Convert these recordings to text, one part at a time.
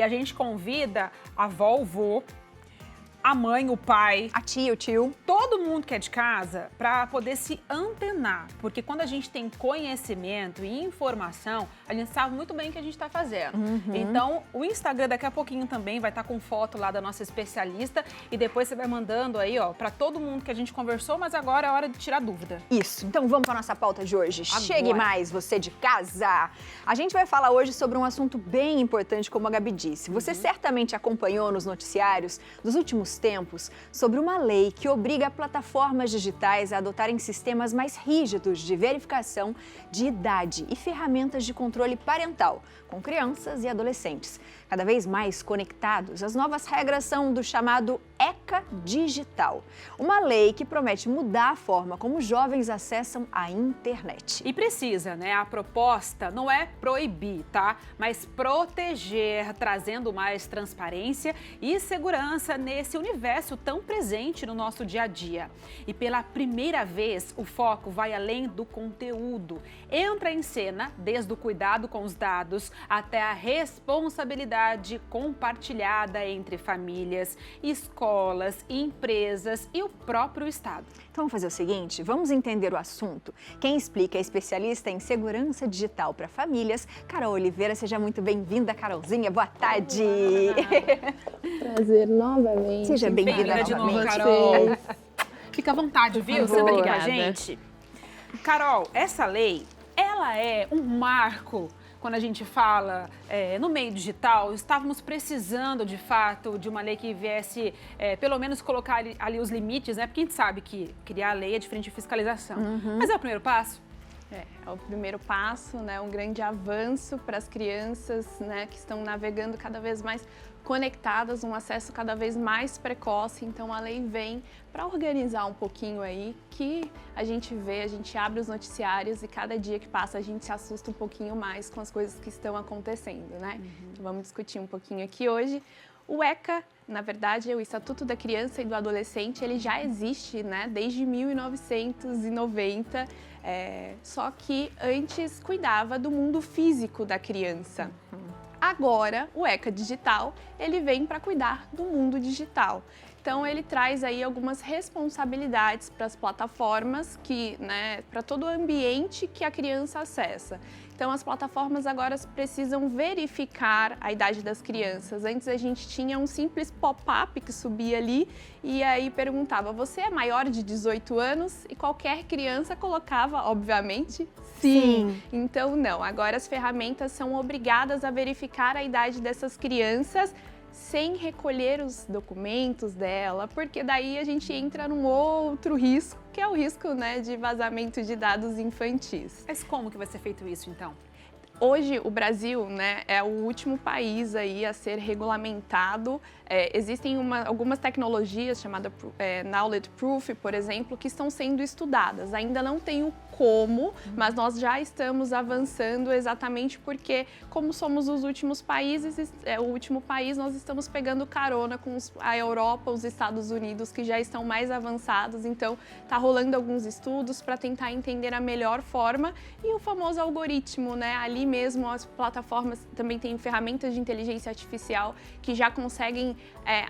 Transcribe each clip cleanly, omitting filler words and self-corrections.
E a gente convida a avó, o vô, a mãe, o pai, a tia, o tio, todo mundo que é de casa para poder se antenar, porque quando a gente tem conhecimento e informação, a gente sabe muito bem o que a gente está fazendo. Então, o Instagram daqui a pouquinho também vai estar com foto lá da nossa especialista e depois você vai mandando aí, ó, para todo mundo que a gente conversou, mas agora é hora de tirar dúvida. Isso, então vamos para nossa pauta de hoje. Agora. Chegue mais, você de casa! A gente vai falar hoje sobre um assunto bem importante, como a Gabi disse. Você certamente acompanhou nos noticiários dos últimos tempos sobre uma lei que obriga plataformas digitais a adotarem sistemas mais rígidos de verificação de idade e ferramentas de controle parental com crianças e adolescentes. Cada vez mais conectados, as novas regras são do chamado ECA Digital, uma lei que promete mudar a forma como jovens acessam a internet. E precisa, né? A proposta não é proibir, tá? Mas proteger, trazendo mais transparência e segurança nesse universo tão presente no nosso dia a dia. E pela primeira vez, o foco vai além do conteúdo. Entra em cena desde o cuidado com os dados até a responsabilidade compartilhada entre famílias, escolas, empresas e o próprio Estado. Então vamos fazer o seguinte, vamos entender o assunto. Quem explica é especialista em segurança digital para famílias, Carol Oliveira. Seja muito bem-vinda, Carolzinha. Boa tarde. Prazer novamente. Seja bem-vinda de novo, novamente. Carol. Fica à vontade, viu? Você favor. tá aqui com a gente. Carol, essa lei, ela é um marco. Quando a gente fala no meio digital, estávamos precisando, de fato, de uma lei que viesse, pelo menos, colocar ali os limites, né? Porque a gente sabe que criar a lei é diferente de fiscalização. Mas é o primeiro passo? É o primeiro passo, né? Um grande avanço para as crianças, né? Que estão navegando cada vez mais conectadas, um acesso cada vez mais precoce. Então, a lei vem para organizar um pouquinho aí, que a gente vê, a gente abre os noticiários e cada dia que passa a gente se assusta um pouquinho mais com as coisas que estão acontecendo, né? Então, vamos discutir um pouquinho aqui hoje. O ECA, na verdade, é o Estatuto da Criança e do Adolescente, ele já existe, né, desde 1990, só que antes cuidava do mundo físico da criança. Agora, o ECA Digital, ele vem para cuidar do mundo digital. Então, ele traz aí algumas responsabilidades para as plataformas, para todo o ambiente que a criança acessa. Então, as plataformas agora precisam verificar a idade das crianças. Antes, a gente tinha um simples pop-up que subia ali e aí perguntava, você é maior de 18 anos? E qualquer criança colocava, obviamente, sim. Então, não. Agora, as ferramentas são obrigadas a verificar a idade dessas crianças sem recolher os documentos dela, porque daí a gente entra num outro risco, que é o risco, né, de vazamento de dados infantis. Mas como que vai ser feito isso, então? Hoje, o Brasil, né, é o último país aí a ser regulamentado. Existem algumas tecnologias chamadas Knowledge Proof, por exemplo, que estão sendo estudadas. Ainda não tem o como, mas nós já estamos avançando exatamente porque, como somos os últimos países, o último país, nós estamos pegando carona com a Europa, os Estados Unidos, que já estão mais avançados. Então, está rolando alguns estudos para tentar entender a melhor forma e o famoso algoritmo, né? Ali mesmo as plataformas também têm ferramentas de inteligência artificial que já conseguem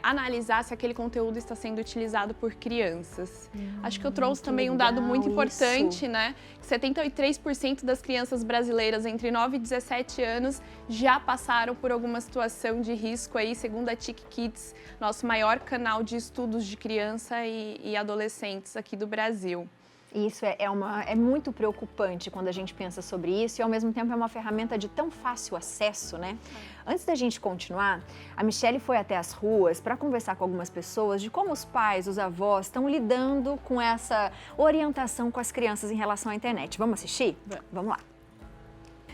analisar se aquele conteúdo está sendo utilizado por crianças. Acho que eu trouxe também um dado muito importante, né? 73% das crianças brasileiras entre 9 e 17 anos já passaram por alguma situação de risco aí, segundo a TIC Kids, nosso maior canal de estudos de criança e adolescentes aqui do Brasil. Isso é muito preocupante quando a gente pensa sobre isso e, ao mesmo tempo, é uma ferramenta de tão fácil acesso, né? Antes da gente continuar, a Michele foi até as ruas para conversar com algumas pessoas de como os pais, os avós estão lidando com essa orientação com as crianças em relação à internet. Vamos assistir? Vamos lá.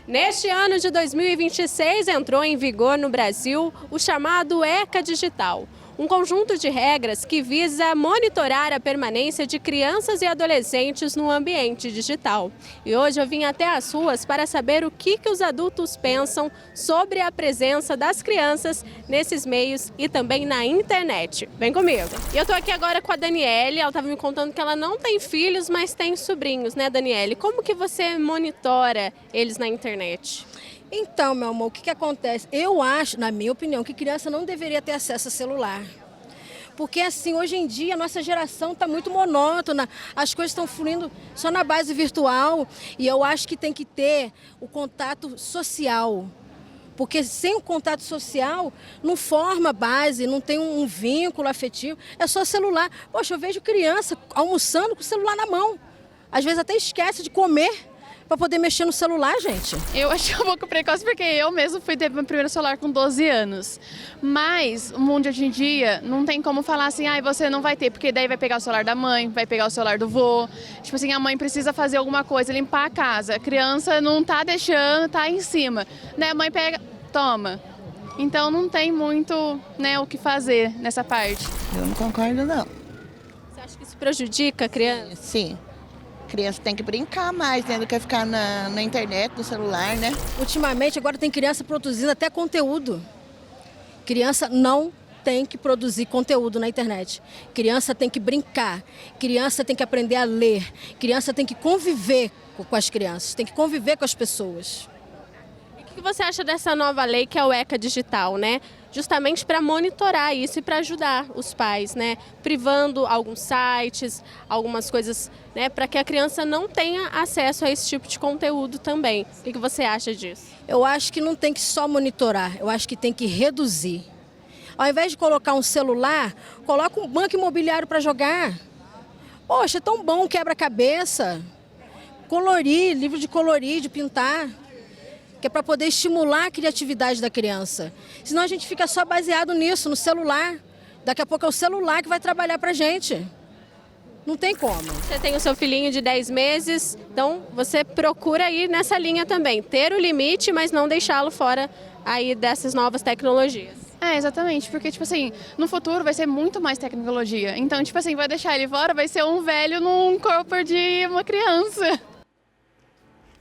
Neste ano de 2026, entrou em vigor no Brasil o chamado ECA Digital, um conjunto de regras que visa monitorar a permanência de crianças e adolescentes no ambiente digital. E hoje eu vim até as ruas para saber o que os adultos pensam sobre a presença das crianças nesses meios e também na internet. Vem comigo! E eu estou aqui agora com a Daniele, ela estava me contando que ela não tem filhos, mas tem sobrinhos, né, Daniele? Como que você monitora eles na internet? Então, meu amor, o que acontece? Eu acho, na minha opinião, que criança não deveria ter acesso a celular. Porque, assim, hoje em dia, a nossa geração está muito monótona, as coisas estão fluindo só na base virtual, e eu acho que tem que ter o contato social. Porque sem o contato social, não forma base, não tem um vínculo afetivo, é só celular. Poxa, eu vejo criança almoçando com o celular na mão. Às vezes até esquece de comer para poder mexer no celular, gente. Eu achei um pouco precoce porque eu mesmo fui ter meu primeiro celular com 12 anos. Mas o mundo de hoje em dia não tem como falar assim, você não vai ter, porque daí vai pegar o celular da mãe, vai pegar o celular do vô. Tipo assim, a mãe precisa fazer alguma coisa, limpar a casa. A criança não tá deixando, tá em cima. Né? A mãe pega, toma. Então não tem muito, né, o que fazer nessa parte. Eu não concordo, não. Você acha que isso prejudica a criança? Sim. Criança tem que brincar mais, né, do que ficar na internet, no celular, né? Ultimamente, agora tem criança produzindo até conteúdo. Criança não tem que produzir conteúdo na internet. Criança tem que brincar. Criança tem que aprender a ler. Criança tem que conviver com as crianças, tem que conviver com as pessoas. O que você acha dessa nova lei que é o ECA Digital, né? Justamente para monitorar isso e para ajudar os pais, né? Privando alguns sites, algumas coisas, né? Para que a criança não tenha acesso a esse tipo de conteúdo também. O que você acha disso? Eu acho que não tem que só monitorar, eu acho que tem que reduzir. Ao invés de colocar um celular, coloca um banco imobiliário para jogar. Poxa, é tão bom, quebra-cabeça. Colorir, livro de colorir, de pintar. Que é para poder estimular a criatividade da criança. Senão a gente fica só baseado nisso, no celular. Daqui a pouco é o celular que vai trabalhar para a gente. Não tem como. Você tem o seu filhinho de 10 meses, então você procura ir nessa linha também. Ter o limite, mas não deixá-lo fora aí dessas novas tecnologias. Exatamente, porque, tipo assim, no futuro vai ser muito mais tecnologia. Então, tipo assim, vai deixar ele fora, vai ser um velho num corpo de uma criança.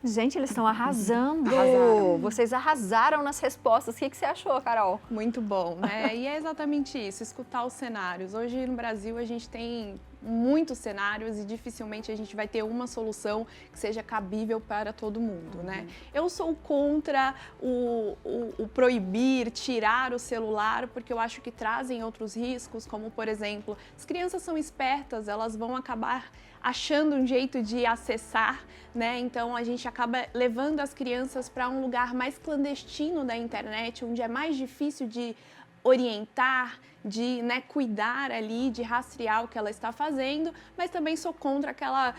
Gente, eles estão arrasando. Arrasaram. Vocês arrasaram nas respostas. O que você achou, Carol? Muito bom, né? E é exatamente isso, escutar os cenários. Hoje no Brasil a gente tem muitos cenários e dificilmente a gente vai ter uma solução que seja cabível para todo mundo, né? Eu sou contra o proibir, tirar o celular, porque eu acho que trazem outros riscos, como, por exemplo, as crianças são espertas, elas vão acabar achando um jeito de acessar, né? Então a gente acaba levando as crianças para um lugar mais clandestino da internet, onde é mais difícil de orientar, de, né, cuidar ali, de rastrear o que ela está fazendo, mas também sou contra aquela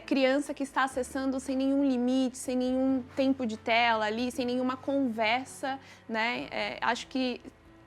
criança que está acessando sem nenhum limite, sem nenhum tempo de tela ali, sem nenhuma conversa, né? Acho que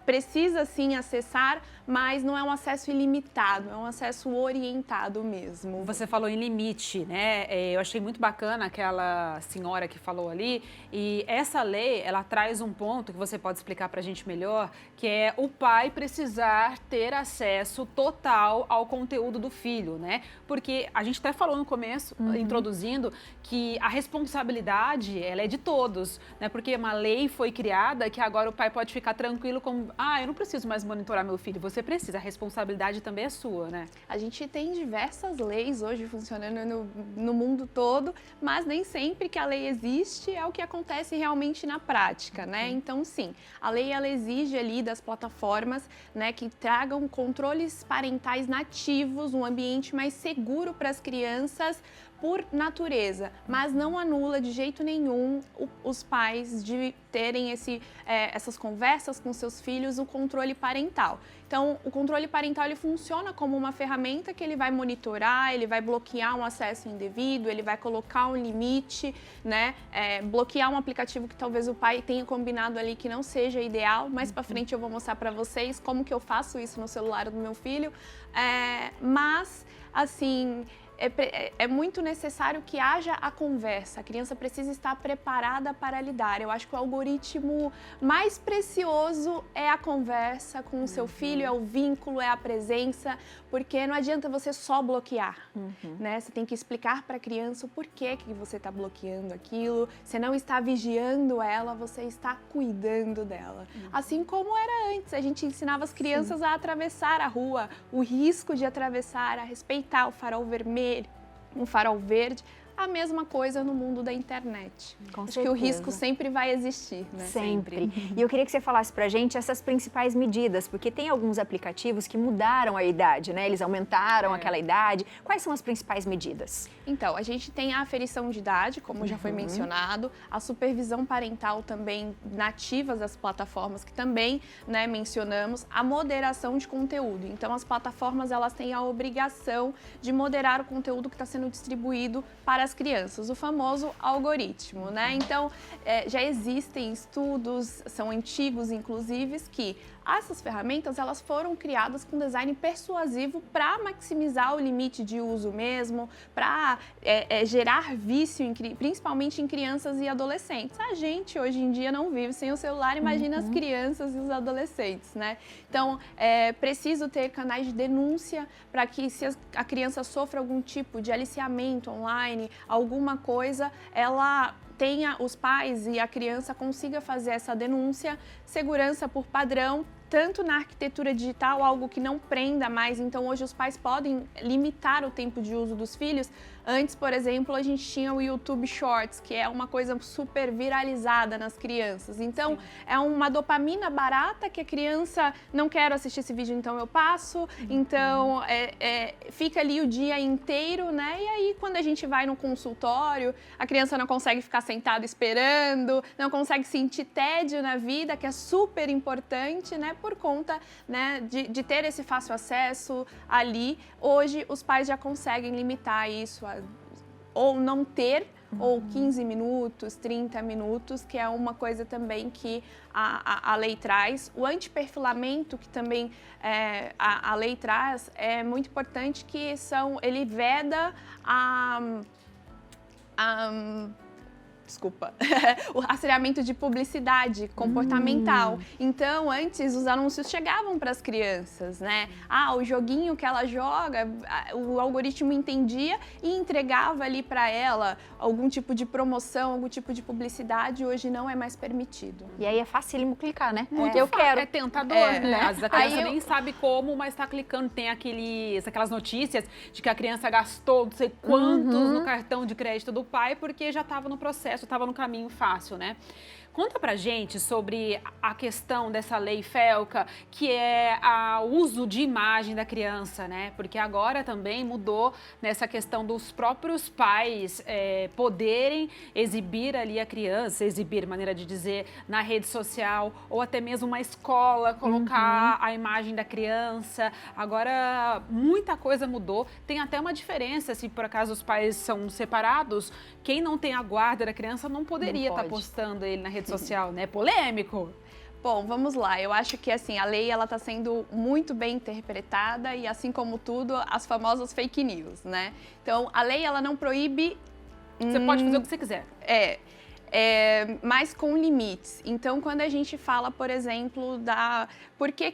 precisa sim acessar, mas não é um acesso ilimitado, é um acesso orientado mesmo. Você falou em limite, né? Eu achei muito bacana aquela senhora que falou ali. E essa lei, ela traz um ponto que você pode explicar para a gente melhor, que é o pai precisar ter acesso total ao conteúdo do filho, né? Porque a gente até falou no começo, introduzindo, que a responsabilidade, ela é de todos, né? Porque uma lei foi criada que agora o pai pode ficar tranquilo com, eu não preciso mais monitorar meu filho. Você precisa, a responsabilidade também é sua, né? A gente tem diversas leis hoje funcionando no mundo todo, mas nem sempre que a lei existe é o que acontece realmente na prática, né? Então, sim, a lei ela exige ali das plataformas, né, que tragam controles parentais nativos, um ambiente mais seguro para as crianças, por natureza, mas não anula de jeito nenhum os pais de terem essas conversas com seus filhos, o controle parental. Então, o controle parental ele funciona como uma ferramenta que ele vai monitorar, ele vai bloquear um acesso indevido, ele vai colocar um limite, né? Bloquear um aplicativo que talvez o pai tenha combinado ali que não seja ideal. Mais para frente eu vou mostrar para vocês como que eu faço isso no celular do meu filho. Mas, assim, é muito necessário que haja a conversa. A criança precisa estar preparada para lidar. Eu acho que o algoritmo mais precioso é a conversa com o seu filho, é o vínculo, é a presença, porque não adianta você só bloquear, né? Você tem que explicar para a criança o porquê que você está bloqueando aquilo. Você não está vigiando ela, você está cuidando dela. Assim como era antes, a gente ensinava as crianças a atravessar a rua, o risco de atravessar, a respeitar o farol vermelho, um farol verde. a mesma coisa no mundo da internet. Com Acho que o risco sempre vai existir, né? Sempre. E eu queria que você falasse pra gente essas principais medidas, porque tem alguns aplicativos que mudaram a idade, né? Eles aumentaram aquela idade. Quais são as principais medidas? Então, a gente tem a aferição de idade, como já foi mencionado, a supervisão parental também nativas das plataformas, que também, né, mencionamos, a moderação de conteúdo. Então, as plataformas, elas têm a obrigação de moderar o conteúdo que está sendo distribuído para as crianças, o famoso algoritmo, né? Então, já existem estudos, são antigos, inclusive, que essas ferramentas, elas foram criadas com design persuasivo para maximizar o limite de uso mesmo, para gerar vício, principalmente em crianças e adolescentes. A gente, hoje em dia, não vive sem o celular, imagina as crianças e os adolescentes, né? Então, é preciso ter canais de denúncia para que, se a criança sofre algum tipo de aliciamento online, alguma coisa, ela tenha os pais e a criança consiga fazer essa denúncia, segurança por padrão, tanto na arquitetura digital, algo que não prenda mais. Então, hoje os pais podem limitar o tempo de uso dos filhos. Antes, por exemplo, a gente tinha o YouTube Shorts, que é uma coisa super viralizada nas crianças. Então, é uma dopamina barata que a criança não quer assistir esse vídeo, então eu passo. Então, fica ali o dia inteiro, né? E aí, quando a gente vai no consultório, a criança não consegue ficar sentada esperando, não consegue sentir tédio na vida, que é super importante, né? Por conta, né, de ter esse fácil acesso ali. Hoje, os pais já conseguem limitar isso ou não ter, ou 15 minutos, 30 minutos, que é uma coisa também que a lei traz. O antiperfilamento, que também a lei traz, é muito importante, que ele veda o rastreamento de publicidade comportamental. Então, antes, os anúncios chegavam para as crianças, né? O joguinho que ela joga, o algoritmo entendia e entregava ali para ela algum tipo de promoção, algum tipo de publicidade. Hoje não é mais permitido. E aí é facílimo clicar, né? Eu quero. É tentador, né? Às vezes a criança Aí nem sabe como, mas está clicando. Tem aquelas notícias de que a criança gastou não sei quantos no cartão de crédito do pai, porque já estava no processo, estava no caminho fácil, né? Conta pra gente sobre a questão dessa lei FELCA, que é o uso de imagem da criança, né? Porque agora também mudou nessa questão dos próprios pais poderem exibir ali a criança, maneira de dizer, na rede social, ou até mesmo uma escola, colocar a imagem da criança. Agora, muita coisa mudou. Tem até uma diferença, se por acaso os pais são separados, quem não tem a guarda da criança não poderia estar postando ele na rede social, né? Polêmico. Bom, vamos lá. Eu acho que assim, a lei ela está sendo muito bem interpretada e, assim como tudo, as famosas fake news, né? Então, a lei ela não proíbe. Você pode fazer o que você quiser. Mas com limites. Então, quando a gente fala, por exemplo, por que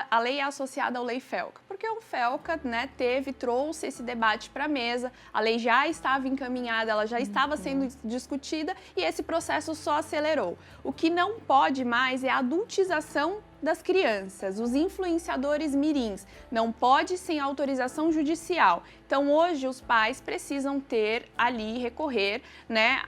a lei é associada ao Lei FELCA? Porque o FELCA, né, trouxe esse debate para a mesa, a lei já estava encaminhada, ela já estava sendo discutida e esse processo só acelerou. O que não pode mais é a adultização das crianças, os influenciadores mirins. Não pode sem autorização judicial. Então, hoje, os pais precisam recorrer, né,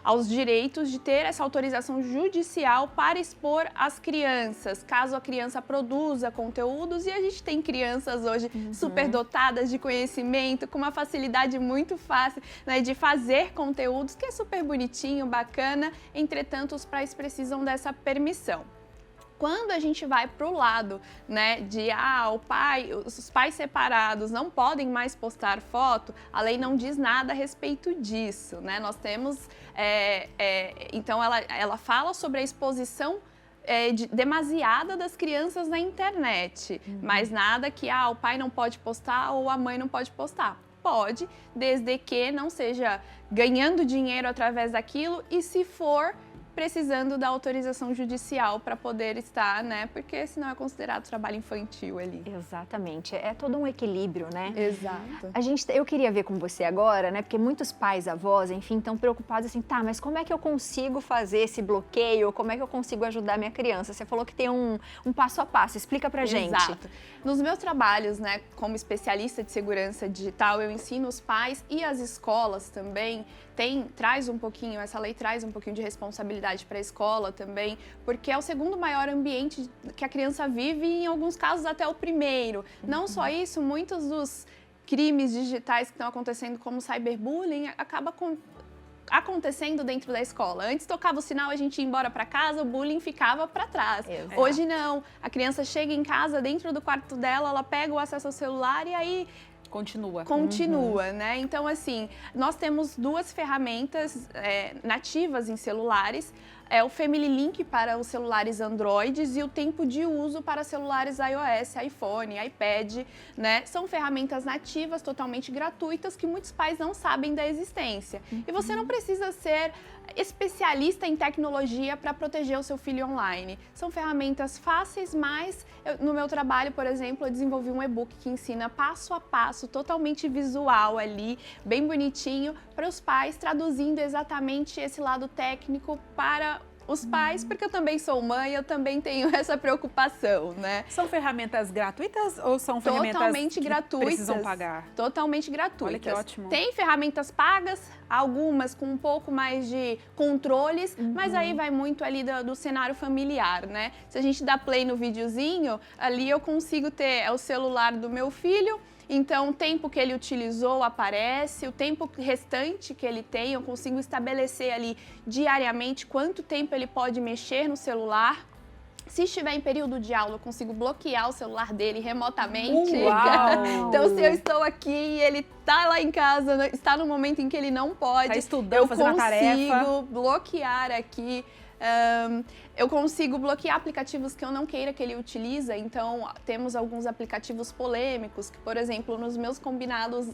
aos direitos de ter essa autorização judicial para expor as crianças, caso a criança produza conteúdos. E a gente tem crianças hoje superdotadas de conhecimento, com uma facilidade muito fácil, né, de fazer conteúdos, que é super bonitinho, bacana. Entretanto, os pais precisam dessa permissão. Quando a gente vai para o lado, né, de os pais separados não podem mais postar foto, a lei não diz nada a respeito disso, né? Nós temos, então ela fala sobre a exposição demasiada das crianças na internet, mas nada que o pai não pode postar ou a mãe não pode postar. Pode, desde que não seja ganhando dinheiro através daquilo e, se for, precisando da autorização judicial para poder estar, né? Porque senão é considerado trabalho infantil ali. Exatamente, é todo um equilíbrio, né? Exato. Eu queria ver com você agora, né? Porque muitos pais, avós, enfim, estão preocupados assim, tá, mas como é que eu consigo fazer esse bloqueio? Como é que eu consigo ajudar minha criança? Você falou que tem um passo a passo, explica pra gente. Exato. Nos meus trabalhos, né, como especialista de segurança digital, eu ensino os pais e as escolas também. Essa lei traz um pouquinho de responsabilidade para a escola também, porque é o segundo maior ambiente que a criança vive e, em alguns casos, até o primeiro. Não só isso, muitos dos crimes digitais que estão acontecendo, como cyberbullying, acaba acontecendo dentro da escola. Antes tocava o sinal, a gente ia embora para casa, o bullying ficava para trás. Exato. Hoje não. A criança chega em casa, dentro do quarto dela, ela pega o acesso ao celular e aí Continua, né? Então, assim, nós temos duas ferramentas nativas em celulares. É o Family Link para os celulares Androids e o tempo de uso para celulares iOS, iPhone, iPad, né? São ferramentas nativas, totalmente gratuitas, que muitos pais não sabem da existência. E você não precisa ser especialista em tecnologia para proteger o seu filho online. São ferramentas fáceis, mas no meu trabalho, por exemplo, eu desenvolvi um e-book que ensina passo a passo, totalmente visual ali, bem bonitinho, para os pais, traduzindo exatamente esse lado técnico para os pais, porque eu também sou mãe, eu também tenho essa preocupação, né? São ferramentas gratuitas ou são ferramentas totalmente que gratuitas, precisam pagar? Totalmente gratuitas. Olha que ótimo. Tem ferramentas pagas, algumas com um pouco mais de controles, mas aí vai muito ali do cenário familiar, né? Se a gente dá play no videozinho, ali eu consigo ter o celular do meu filho. Então, o tempo que ele utilizou aparece, o tempo restante que ele tem, eu consigo estabelecer ali diariamente quanto tempo ele pode mexer no celular. Se estiver em período de aula, eu consigo bloquear o celular dele remotamente. Uau! Então, se eu estou aqui e ele está lá em casa, está no momento em que ele não pode, Tá estudando, fazendo a tarefa. Eu consigo bloquear aqui. Eu consigo bloquear aplicativos que eu não queira que ele utilize. Então, temos alguns aplicativos polêmicos que, por exemplo, nos meus combinados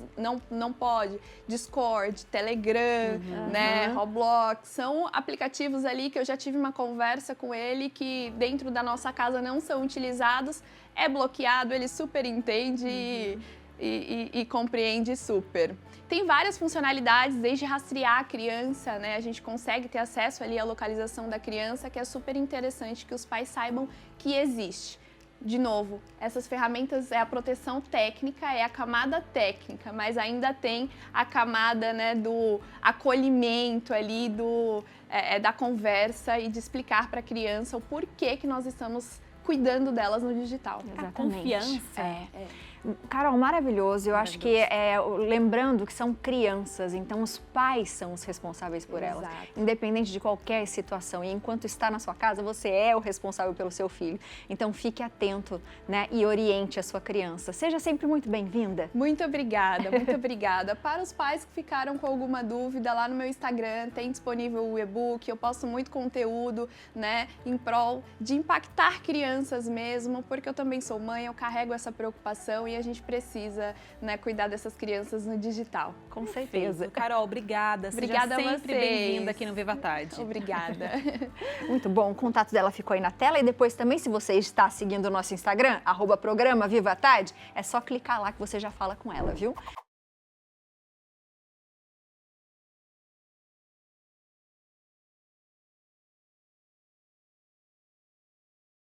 não pode. Discord, Telegram, né, Roblox. São aplicativos ali que eu já tive uma conversa com ele que dentro da nossa casa não são utilizados. É bloqueado, ele super entende e compreende super. Tem várias funcionalidades, desde rastrear a criança, né? A gente consegue ter acesso ali à localização da criança, que é super interessante que os pais saibam que existe. De novo, essas ferramentas é a proteção técnica, é a camada técnica, mas ainda tem a camada, né, do acolhimento ali, da conversa e de explicar para a criança o porquê que nós estamos cuidando delas no digital. Exatamente. A confiança. Carol, maravilhoso. Eu acho que lembrando que são crianças, então os pais são os responsáveis por elas, independente de qualquer situação. E enquanto está na sua casa, você é o responsável pelo seu filho. Então fique atento, né, e oriente a sua criança. Seja sempre muito bem-vinda. Muito obrigada, muito obrigada. Para os pais que ficaram com alguma dúvida, lá no meu Instagram tem disponível o e-book. Eu posto muito conteúdo, né, em prol de impactar crianças mesmo, porque eu também sou mãe, eu carrego essa preocupação e a gente precisa, né, cuidar dessas crianças no digital. Com certeza. Carol, obrigada. Obrigada Seja a sempre vocês. bem-vinda aqui no Viva Tarde. Obrigada. Muito bom, o contato dela ficou aí na tela e depois também, se você está seguindo o nosso Instagram, @programa Viva Tarde, é só clicar lá que você já fala com ela, viu?